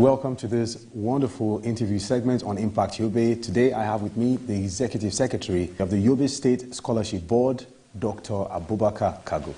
Welcome to this wonderful interview segment on Impact Yobe. Today I have with me the Executive Secretary of the Yobe State Scholarship Board, Dr. Abubakar Kagu.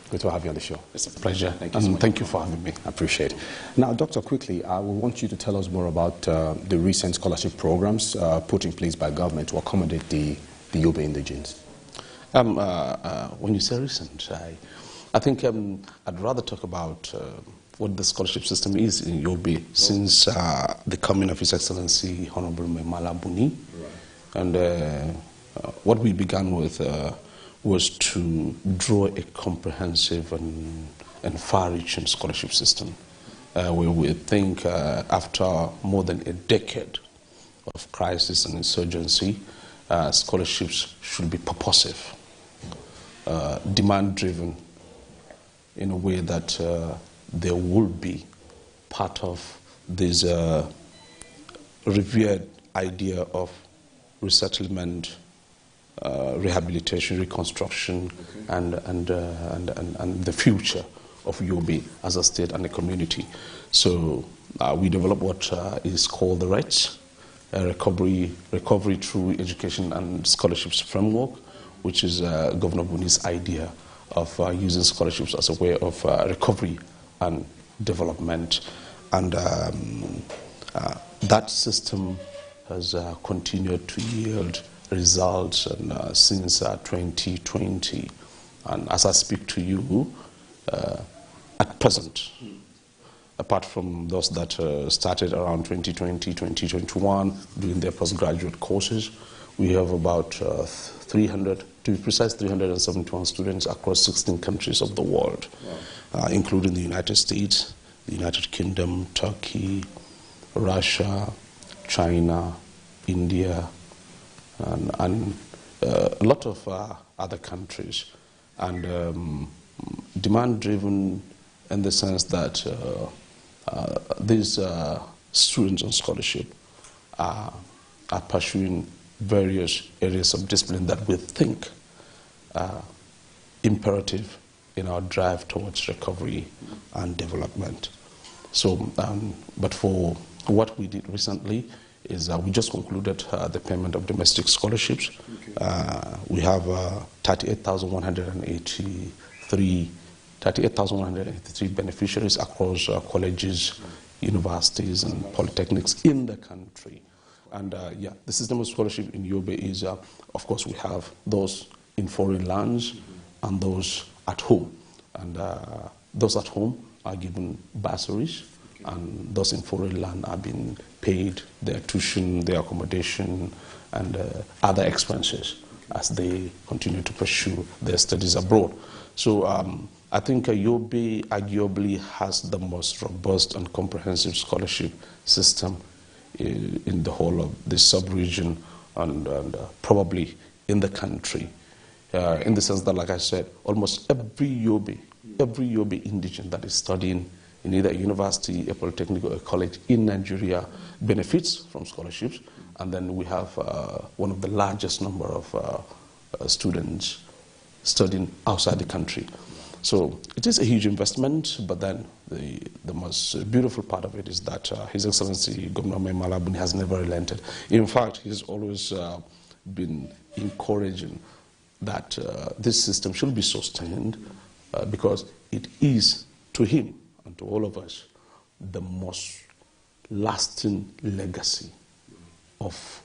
Good to have you on the show. It's a pleasure. Thank you so much. Thank you for having me. I appreciate it. Now, Doctor, quickly, I want you to tell us more about the recent scholarship programs put in place by government to accommodate the Yobe indigenes. When you say recent, I think I'd rather talk about what the scholarship system is in Yobe since the coming of His Excellency Honorable Buni. Right. And what we began with was to draw a comprehensive and far-reaching scholarship system where we think after more than a decade of crisis and insurgency, scholarships should be purposive, demand-driven, in a way that there will be part of this revered idea of resettlement, rehabilitation, reconstruction, and the future of Yobe as a state and a community. So we developed what is called the RETS, Recovery Through Education and Scholarships Framework, which is Governor Buni's idea of using scholarships as a way of recovery and development. And that system has continued to yield results since 2020. And as I speak to you, at present, apart from those that started around 2020, 2021, doing their postgraduate courses, we have about 300, to be precise, 371 students across 16 countries of the world, wow. Including the United States, the United Kingdom, Turkey, Russia, China, India, and a lot of other countries. And demand-driven in the sense that these students on scholarship are pursuing various areas of discipline that we think are imperative in our drive towards recovery and development. So, but for what we did recently is we just concluded the payment of domestic scholarships. Okay. We have 38,183 beneficiaries across colleges, universities, and polytechnics in the country. And yeah, the system of scholarship in Yobe is, of course, we have those in foreign lands and those at home. And those at home are given bursaries, and those in foreign land are being paid their tuition, their accommodation, and other expenses as they continue to pursue their studies abroad. So I think Yobe arguably has the most robust and comprehensive scholarship system in the whole of this sub-region and probably in the country. In the sense that, like I said, almost every Yobe indigene that is studying in either a university, a polytechnic, or a college in Nigeria benefits from scholarships. And then we have one of the largest number of students studying outside the country. So it is a huge investment, but then the most beautiful part of it is that His Excellency Governor Buni has never relented. In fact, he's always been encouraging that this system should be sustained because it is, to him and to all of us, the most lasting legacy of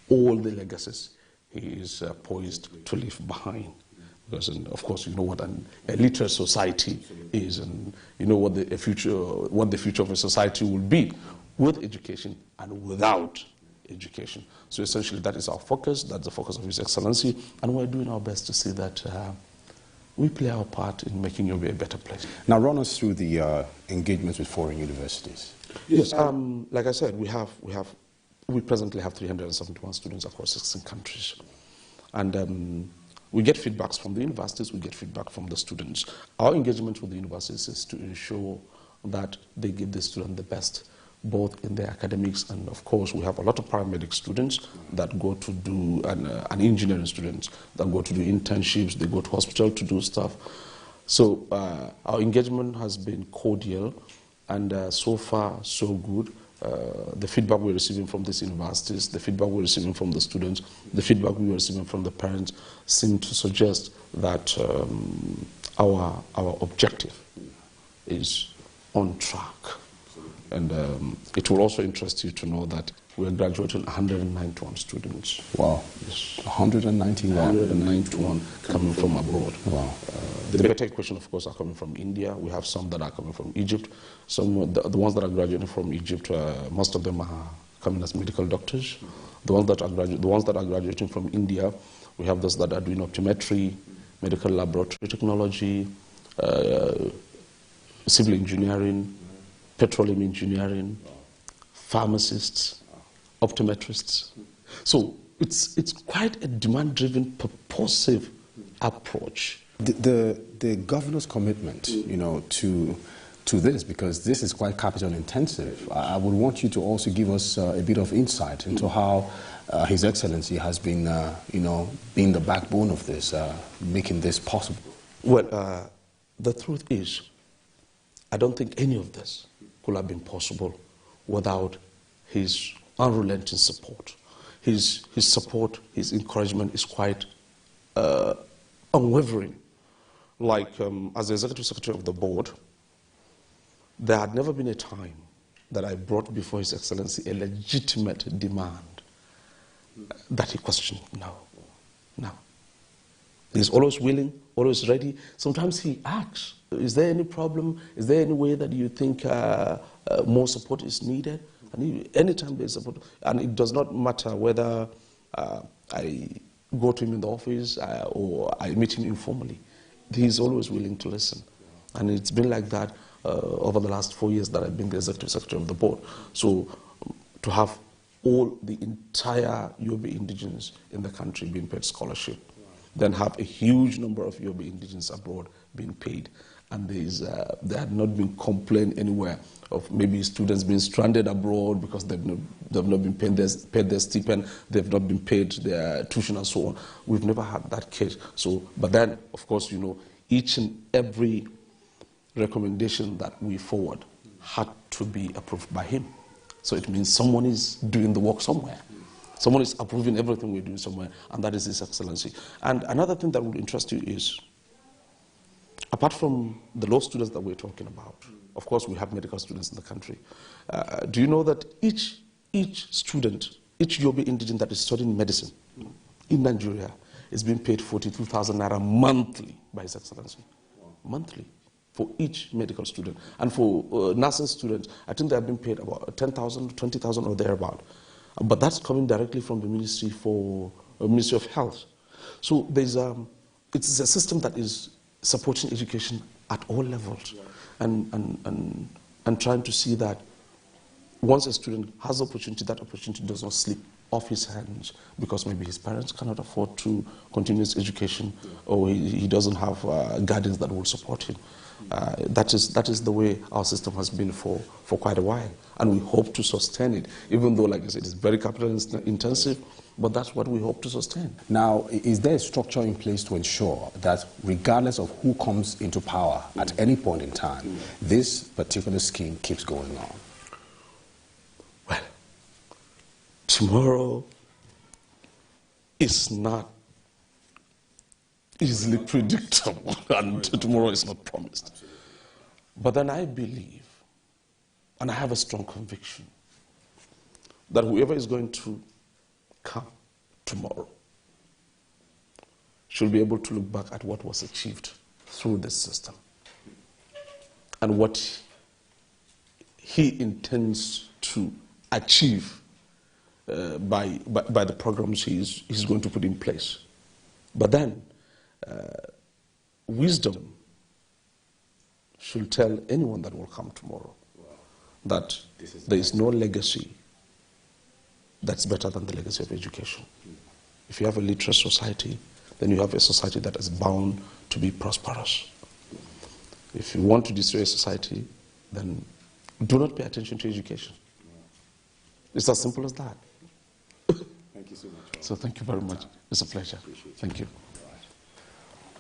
all the legacies he is poised to leave behind. Because, of course, you know what a literate society is, and you know what the future of a society will be with education and without education. So essentially, that is our focus. That's the focus of His Excellency, and we're doing our best to see that we play our part in making Yobe a better place. Now, run us through the engagements with foreign universities. Yes, like I said, we presently have 371 students across 16 countries, and we get feedbacks from the universities, we get feedback from the students. Our engagement with the universities is to ensure that they give the student the best, both in their academics, and of course we have a lot of paramedic students that go to do, and engineering students that go to do internships, they go to hospital to do stuff. So our engagement has been cordial, And so far, so good. The feedback we're receiving from these universities, the feedback we're receiving from the students, the feedback we're receiving from the parents seem to suggest that our objective is on track. And it will also interest you to know that we're graduating 191 students. Wow. Yes. 191. 191 coming from abroad. Wow. The better equation, of course, are coming from India. We have some that are coming from Egypt. Some, the ones that are graduating from Egypt, most of them are coming as medical doctors. The ones that are graduating from India, we have those that are doing optometry, medical laboratory technology, civil engineering, petroleum engineering, pharmacists, optometrists. So it's quite a demand-driven, purposive approach. The governor's commitment, you know, to this, because this is quite capital intensive, I would want you to also give us a bit of insight into how His Excellency has been, you know, being the backbone of this, making this possible. Well, the truth is, I don't think any of this could have been possible without his unrelenting support. His support, his encouragement is quite unwavering. Like, as the Executive Secretary of the Board, there had never been a time that I brought before His Excellency a legitimate demand that he questioned. No. He's always willing, always ready. Sometimes he asks, is there any problem? Is there any way that you think more support is needed? And anytime there's support, and it does not matter whether I go to him in the office or I meet him informally, he's always willing to listen. And it's been like that over the last 4 years that I've been the Executive Secretary of the Board. So to have all the entire Yobe indigenes in the country being paid scholarship, then have a huge number of Yobe indigenes abroad being paid. And there had not been complaint anywhere of maybe students being stranded abroad because they've not been paid their stipend, they've not been paid their tuition and so on. We've never had that case. So, but then, of course, you know, each and every recommendation that we forward had to be approved by him. So it means someone is doing the work somewhere. Someone is approving everything we're doing somewhere, and that is His Excellency. And another thing that would interest you is, apart from the law students that we're talking about, of course we have medical students in the country. Do you know that each student, each Yobe indigent that is studying medicine in Nigeria is being paid 42,000 naira monthly by His Excellency? Monthly. For each medical student. And for nursing students, I think they have been paid about 10,000, 20,000 or thereabout. But that's coming directly from the Ministry of Health. So it's a system that is supporting education at all levels, and trying to see that once a student has the opportunity, that opportunity does not slip off his hands because maybe his parents cannot afford to continue his education, or he doesn't have guardians that will support him. That is the way our system has been for quite a while, and we hope to sustain it, even though, like I said, it's very capital intensive, but that's what we hope to sustain. Now, is there a structure in place to ensure that regardless of who comes into power at any point in time, this particular scheme keeps going on? Well, tomorrow is not easily predictable, and tomorrow is not promised. But then I believe, and I have a strong conviction, that whoever is going to come tomorrow should be able to look back at what was achieved through this system and what he intends to achieve by the programs he's going to put in place. But then, wisdom should tell anyone that will come tomorrow that there is no legacy that's better than the legacy of education. If you have a literate society, then you have a society that is bound to be prosperous. If you want to destroy a society, then do not pay attention to education. It's as simple as that. Thank you so much. So thank you very much. It's a pleasure. Thank you.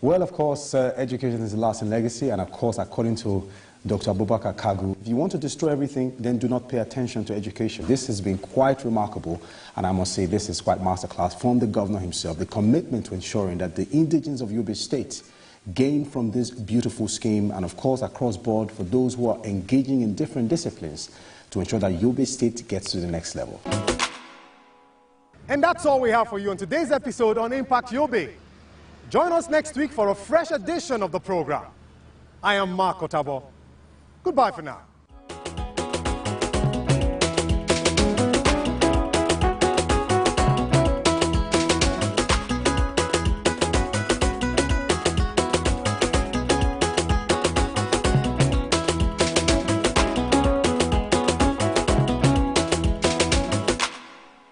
Well, of course, education is a lasting legacy, and of course, according to Dr. Abubakar Kagu, if you want to destroy everything, then do not pay attention to education. This has been quite remarkable, and I must say this is quite masterclass from the governor himself, the commitment to ensuring that the indigenes of Yobe State gain from this beautiful scheme, and of course, across board for those who are engaging in different disciplines to ensure that Yobe State gets to the next level. And that's all we have for you on today's episode on Impact Yobe. Join us next week for a fresh edition of the program. I am Mark Otabo. Goodbye for now.